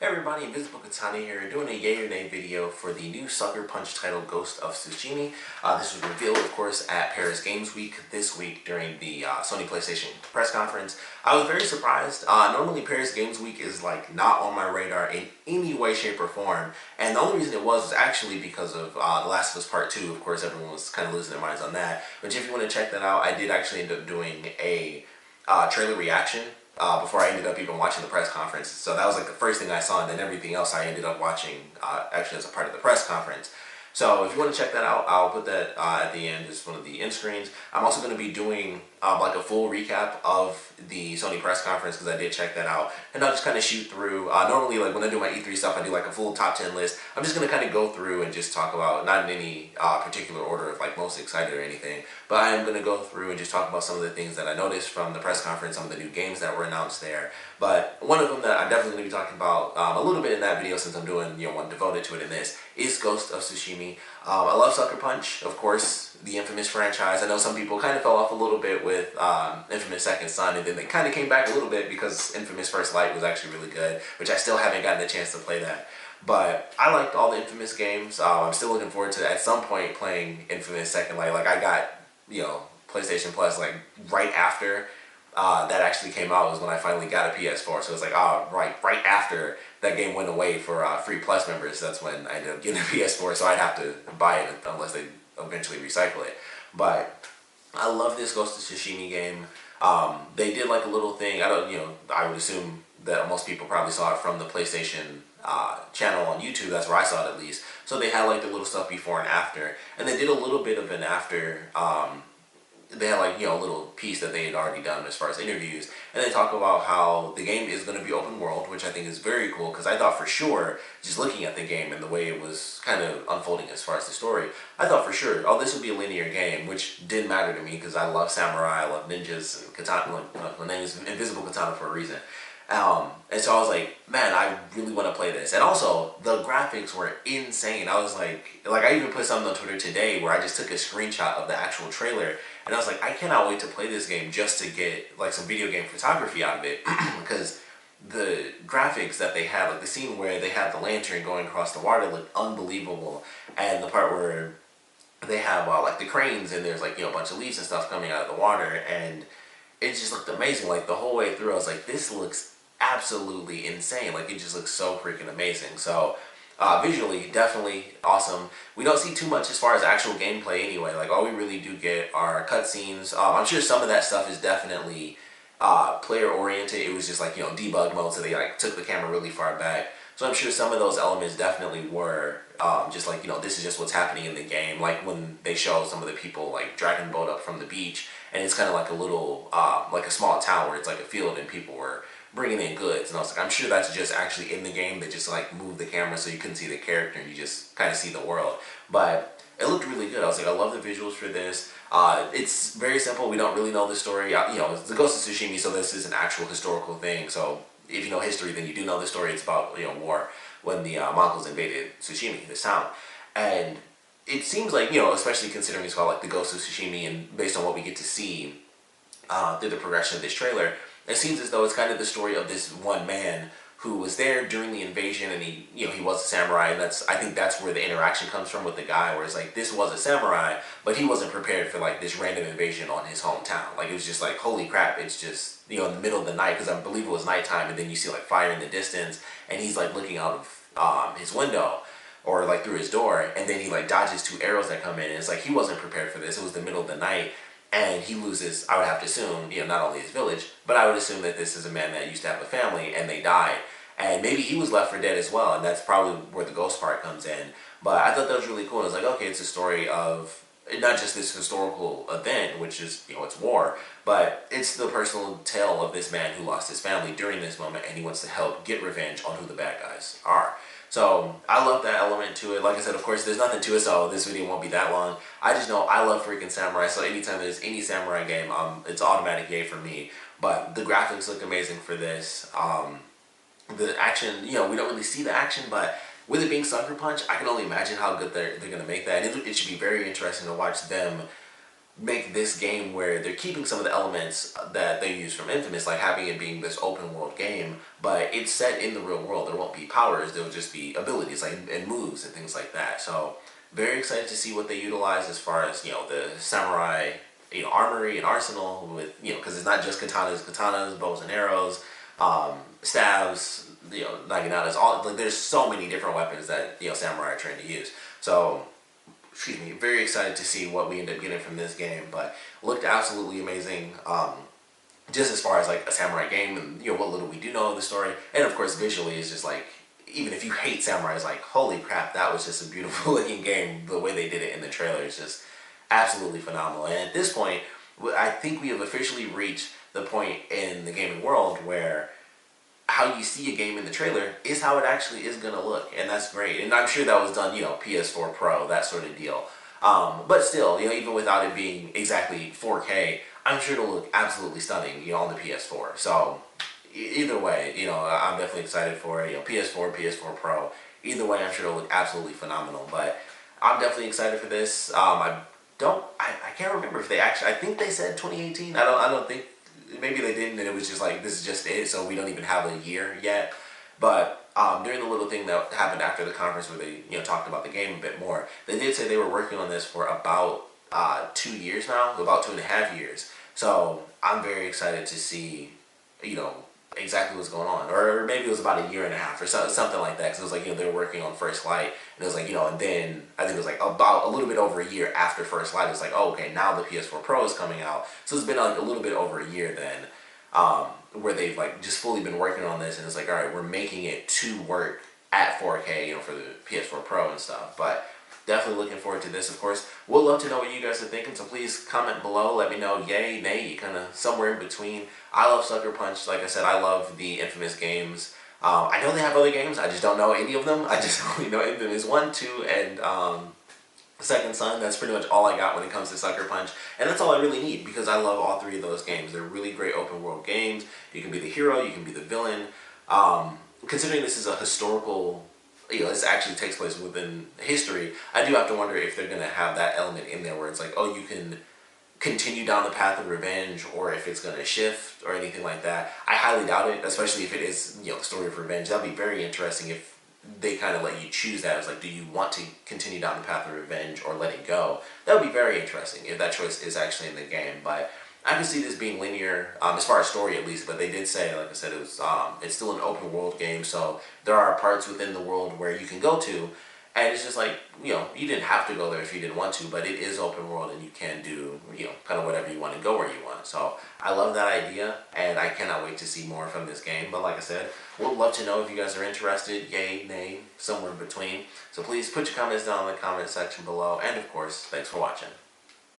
Hey everybody, Invisiblekatana here, doing a yay or nay video for the new Sucker Punch title Ghost of Tsushima. This was revealed, of course, at Paris Games Week this week during the Sony PlayStation press conference. I was very surprised. Normally Paris Games Week is like not on my radar in any way, shape, or form, and the only reason it was actually because of The Last of Us Part 2. Of course, everyone was kind of losing their minds on that, which if you want to check that out, I did actually end up doing a trailer reaction before I ended up even watching the press conference. So that was like the first thing I saw, and then everything else I ended up watching actually as a part of the press conference. So if you want to check that out, I'll put that at the end as one of the end screens. I'm also going to be doing like a full recap of the Sony press conference because I did check that out, and I'll just kind of shoot through. Normally, like when I do my E3 stuff, I do like a full top 10 list. I'm just going to kind of go through and just talk about, not in any particular order of like most excited or anything, but I am going to go through and just talk about some of the things that I noticed from the press conference, some of the new games that were announced there. But one of them that I'm definitely going to be talking about a little bit in that video, since I'm doing one devoted to it in this, is Ghost of Tsushima. I love Sucker Punch, of course, the infamous franchise. I know some people kind of fell off a little bit with Infamous Second Son, and then they kind of came back a little bit because Infamous First Light was actually really good, which I still haven't gotten the chance to play that. But I liked all the Infamous games. I'm still looking forward to at some point playing Infamous Second Light. Like I got, PlayStation Plus like right after that actually came out was when I finally got a PS4. So it's like, right after that game went away for free Plus members, that's when I ended up getting a PS4. So I'd have to buy it unless they eventually recycle it. But I love this Ghost of Tsushima game. They did like a little thing. I would assume that most people probably saw it from the PlayStation channel on YouTube. That's where I saw it at least. So they had like the little stuff before and after, and they did a little bit of an after. They had like a little piece that they had already done as far as interviews, and they talk about how the game is going to be open world, which I think is very cool because I thought for sure, just looking at the game and the way it was kind of unfolding as far as the story, I thought for sure, oh, this would be a linear game, which didn't matter to me because I love samurai, I love ninjas, and katana. My name is Invisiblekatana for a reason. And so I was like, man, I really want to play this. And also, the graphics were insane. I was like I even put something on Twitter today where I just took a screenshot of the actual trailer, and I was like, I cannot wait to play this game just to get like some video game photography out of it because the graphics that they had, like the scene where they have the lantern going across the water, looked unbelievable, and the part where they have like the cranes and there's like a bunch of leaves and stuff coming out of the water, and it just looked amazing. Like the whole way through, I was like, this looks absolutely insane. Like it just looks so freaking amazing. So visually, definitely awesome. We don't see too much as far as actual gameplay anyway. Like all we really do get are cutscenes. I'm sure some of that stuff is definitely player oriented. It was just like debug mode, so they like took the camera really far back. So I'm sure some of those elements definitely were just like this is just what's happening in the game. Like when they show some of the people like dragging the boat up from the beach, and it's kind of like a little like a small town where it's like a field and people were bringing in goods, and I was like, I'm sure that's just actually in the game. They just like moved the camera so you couldn't see the character and you just kind of see the world. But it looked really good. I was like, I love the visuals for this. It's very simple. We don't really know the story. It's the Ghost of Tsushima, so this is an actual historical thing. So if you know history, then you do know the story. It's about war when the Mongols invaded Tsushima, this town, and it seems like especially considering it's called like the Ghost of Tsushima, and based on what we get to see through the progression of this trailer, it seems as though it's kind of the story of this one man who was there during the invasion, and he was a samurai, and I think that's where the interaction comes from with the guy, where it's like this was a samurai, but he wasn't prepared for like this random invasion on his hometown. Like it was just like, holy crap! It's just in the middle of the night, because I believe it was nighttime, and then you see like fire in the distance, and he's like looking out of his window or like through his door, and then he like dodges two arrows that come in, and it's like he wasn't prepared for this. It was the middle of the night. And he loses, I would have to assume, not only his village, but I would assume that this is a man that used to have a family and they died. And maybe he was left for dead as well, and that's probably where the ghost part comes in. But I thought that was really cool. I was like, okay, it's a story of not just this historical event, which is, it's war, but it's the personal tale of this man who lost his family during this moment, and he wants to help get revenge on who the bad guys are. So I love that element to it. Like I said, of course, there's nothing to it, so this video won't be that long. I just know I love freaking samurai, so anytime there's any samurai game, it's automatic yay for me. But the graphics look amazing for this. The action, we don't really see the action, but with it being Sucker Punch, I can only imagine how good they're going to make that. And it should be very interesting to watch them make this game where they're keeping some of the elements that they use from Infamous, like having it being this open world game, but it's set in the real world. There won't be powers, there will just be abilities like and moves and things like that. So very excited to see what they utilize as far as, the samurai, armory and arsenal with, because it's not just katanas, bows and arrows, staves, naginatas, all, like there's so many different weapons that, samurai are trained to use. So excuse me, very excited to see what we end up getting from this game, but looked absolutely amazing. Just as far as like a samurai game and what little we do know of the story, and of course visually is just like, even if you hate samurai, it's like, holy crap, that was just a beautiful looking game. The way they did it in the trailer is just absolutely phenomenal. And at this point, I think we have officially reached the point in the gaming world where how you see a game in the trailer is how it actually is going to look, and that's great. And I'm sure that was done, PS4 Pro, that sort of deal. But still, even without it being exactly 4K, I'm sure it'll look absolutely stunning, on the PS4. So either way, I'm definitely excited for it. PS4, PS4 Pro. Either way, I'm sure it'll look absolutely phenomenal. But I'm definitely excited for this. I can't remember if they actually. I think they said 2018. I don't think. Maybe they didn't, and it was just like, this is just it, so we don't even have a year yet. But during the little thing that happened after the conference where they talked about the game a bit more, they did say they were working on this for about 2 years now, about 2.5 years. So I'm very excited to see exactly what's going on, or maybe it was about 1.5 years or something like that, because it was like they were working on First Light, and it was like and then I think it was like about a little bit over a year after First Light, it's like, oh, okay, now the PS4 Pro is coming out, so it's been like a little bit over a year then, where they've like just fully been working on this, and it's like, all right, we're making it to work at 4K, for the PS4 Pro and stuff. But definitely looking forward to this, of course. We'd love to know what you guys are thinking, so please comment below. Let me know, yay, nay, kind of somewhere in between. I love Sucker Punch. Like I said, I love the Infamous games. I know they have other games. I just don't know any of them. I just only know Infamous 1, 2, and Second Son. That's pretty much all I got when it comes to Sucker Punch. And that's all I really need, because I love all 3 of those games. They're really great open world games. You can be the hero, you can be the villain. Considering this is a historical, this actually takes place within history, I do have to wonder if they're going to have that element in there where it's like, oh, you can continue down the path of revenge, or if it's going to shift or anything like that. I highly doubt it, especially if it is, the story of revenge. That'd be very interesting if they kind of let you choose that. It's like, do you want to continue down the path of revenge or let it go? That would be very interesting if that choice is actually in the game. But I can see this being linear, as far as story at least, but they did say, like I said, it was it's still an open world game, so there are parts within the world where you can go to, and it's just like, you didn't have to go there if you didn't want to, but it is open world, and you can do, kind of whatever you want and go where you want. So I love that idea, and I cannot wait to see more from this game. But like I said, we'd love to know if you guys are interested, yay, nay, somewhere in between. So please put your comments down in the comment section below, and of course, thanks for watching.